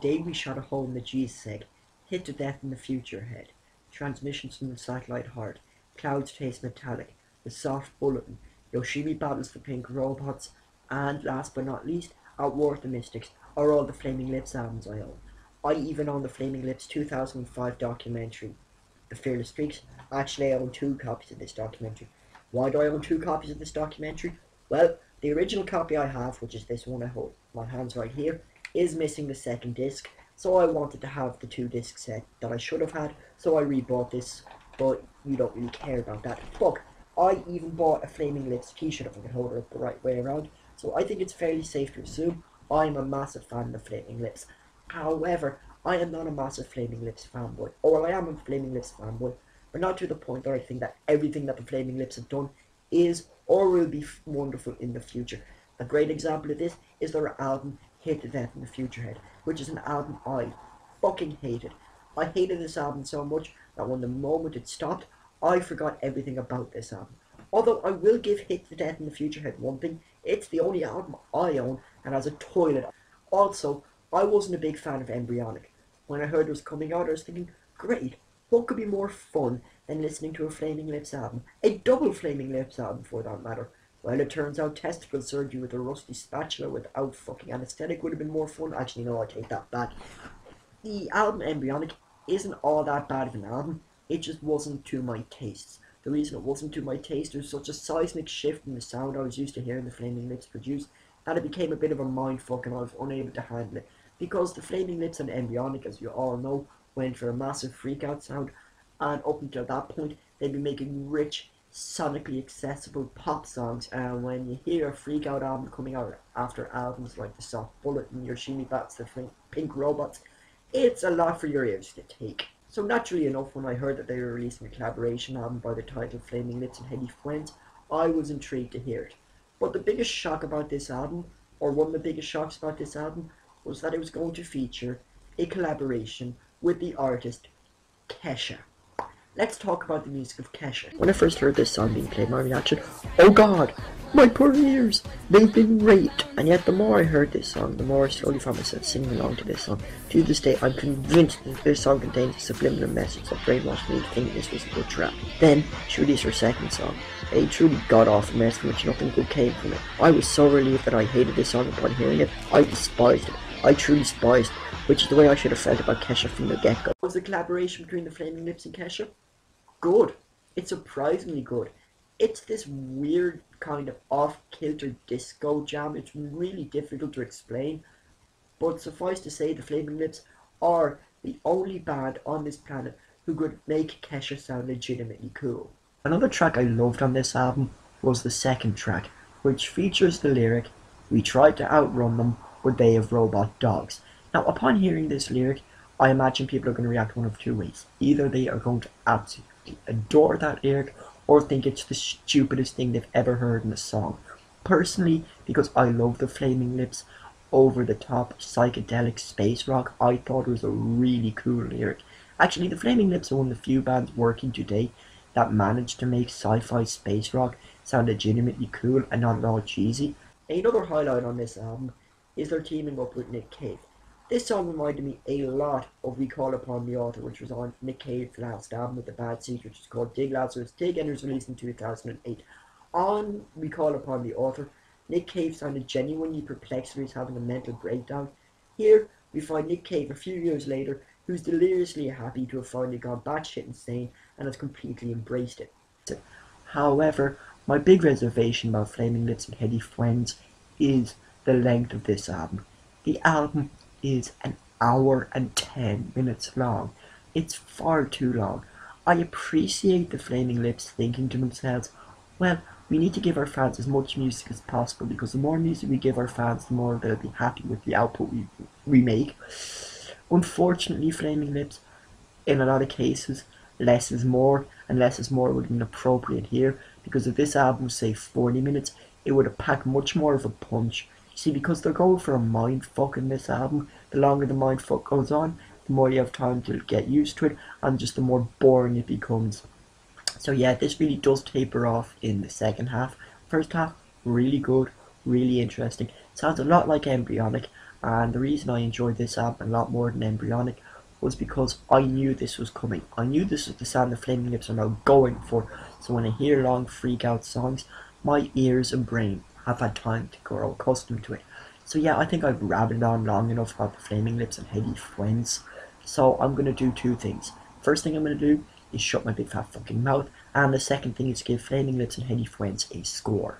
Daily shot a hole in the Jesus egg, hit to death in the future ahead. Transmissions from the satellite heart, clouds taste metallic, the soft bulletin, Yoshimi battles the pink robots, and last but not least, Outward the Mystics are all the Flaming Lips albums I own. I even own the Flaming Lips 2005 documentary, The Fearless Streaks. Actually, I own 2 copies of this documentary. Why do I own 2 copies of this documentary? Well, the original copy I have, which is this one I hold in my hands right here, is missing the second disc, so I wanted to have the 2 disc set that I should have had, so I rebought this, but you don't really care about that. Fuck, I even bought a Flaming Lips t-shirt if I could hold it up the right way around, so I think it's fairly safe to assume I'm a massive fan of the Flaming Lips. However, I am not a massive Flaming Lips fanboy. Or well, I am a Flaming Lips fanboy, but not to the point that I think that everything that the Flaming Lips have done is or will be wonderful in the future. A great example of this is their album Hit to Death in the Future Head, which is an album I fucking hated. I hated this album so much that when the moment it stopped, I forgot everything about this album. Although I will give Hit to Death in the Future Head one thing, it's the only album I own and has a toilet. Also, I wasn't a big fan of Embryonic. When I heard it was coming out, I was thinking, great, what could be more fun than listening to a Flaming Lips album? A double Flaming Lips album, for that matter. Well, it turns out testicle surgery with a rusty spatula without fucking anesthetic would have been more fun. Actually, no, I take that back. The album Embryonic isn't all that bad of an album. It just wasn't to my tastes. The reason it wasn't to my taste, there was such a seismic shift in the sound I was used to hearing the Flaming Lips produce that it became a bit of a mindfuck and I was unable to handle it. Because the Flaming Lips and Embryonic, as you all know, went for a massive freakout sound, and up until that point they'd been making rich, sonically accessible pop songs, and when you hear a freakout album coming out after albums like The Soft Bullet and Yoshimi Bats the Pink Robots, it's a lot for your ears to take. So naturally enough, when I heard that they were releasing a collaboration album by the title Flaming Lips and Heady Fwends, I was intrigued to hear it. But the biggest shock about this album, or one of the biggest shocks about this album, was that it was going to feature a collaboration with the artist Kesha. Let's talk about the music of Kesha. When I first heard this song being played, my reaction, oh god, my poor ears, they've been raped. And yet the more I heard this song, the more I slowly found myself singing along to this song. To this day, I'm convinced that this song contains a subliminal message that brainwashed me into thinking this was a good trap. Then, she released her second song, a truly god-awful mess from which nothing good came from it. I was so relieved that I hated this song upon hearing it. I despised it. I truly despised it, which is the way I should have felt about Kesha from the get-go. Was the collaboration between the Flaming Lips and Kesha? Good. It's surprisingly good. It's this weird kind of off-kilter disco jam. It's really difficult to explain, but suffice to say the Flaming Lips are the only band on this planet who could make Kesha sound legitimately cool. Another track I loved on this album was the second track, which features the lyric, "We tried to outrun them, but they have robot dogs." Now, upon hearing this lyric, I imagine people are going to react one of 2 ways. Either they are going to absolutely adore that lyric, or think it's the stupidest thing they've ever heard in a song. Personally, because I love the Flaming Lips over-the-top psychedelic space rock, I thought it was a really cool lyric. Actually, the Flaming Lips are one of the few bands working today that managed to make sci-fi space rock sound legitimately cool and not at all cheesy. Another highlight on this album is their teaming up with Nick Cave. This song reminded me a lot of We Call Upon the Author, which was on Nick Cave's last album with the Bad Seeds, which is called Dig Lazarus Dig, and it was released in 2008. On We Call Upon the Author, Nick Cave sounded genuinely perplexed when he's having a mental breakdown. Here, we find Nick Cave a few years later, who's deliriously happy to have finally gone batshit insane and has completely embraced it. However, my big reservation about Flaming Lips and Heady Fwends is the length of this album. The album is an hour and 10 minutes long. It's far too long. I appreciate the Flaming Lips thinking to themselves, well, we need to give our fans as much music as possible, because the more music we give our fans, the more they'll be happy with the output we make. Unfortunately, Flaming Lips, in a lot of cases, less is more, and less is more would have been appropriate here, because if this album was, say, 40 minutes, it would have packed much more of a punch. See, because they're going for a mindfuck in this album, the longer the mindfuck goes on, the more you have time to get used to it, and just the more boring it becomes. So yeah, this really does taper off in the second half. First half, really good, really interesting. Sounds a lot like Embryonic, and the reason I enjoyed this album a lot more than Embryonic was because I knew this was coming. I knew this was the sound the Flaming Lips are now going for, so when I hear long freak out songs, my ears and brain have had time to grow accustomed to it. So yeah, I think I've rabbited on long enough about the Flaming Lips and Heady Fwends, so I'm going to do two things. First thing I'm going to do is shut my big fat fucking mouth, and the second thing is give Flaming Lips and Heady Fwends a score.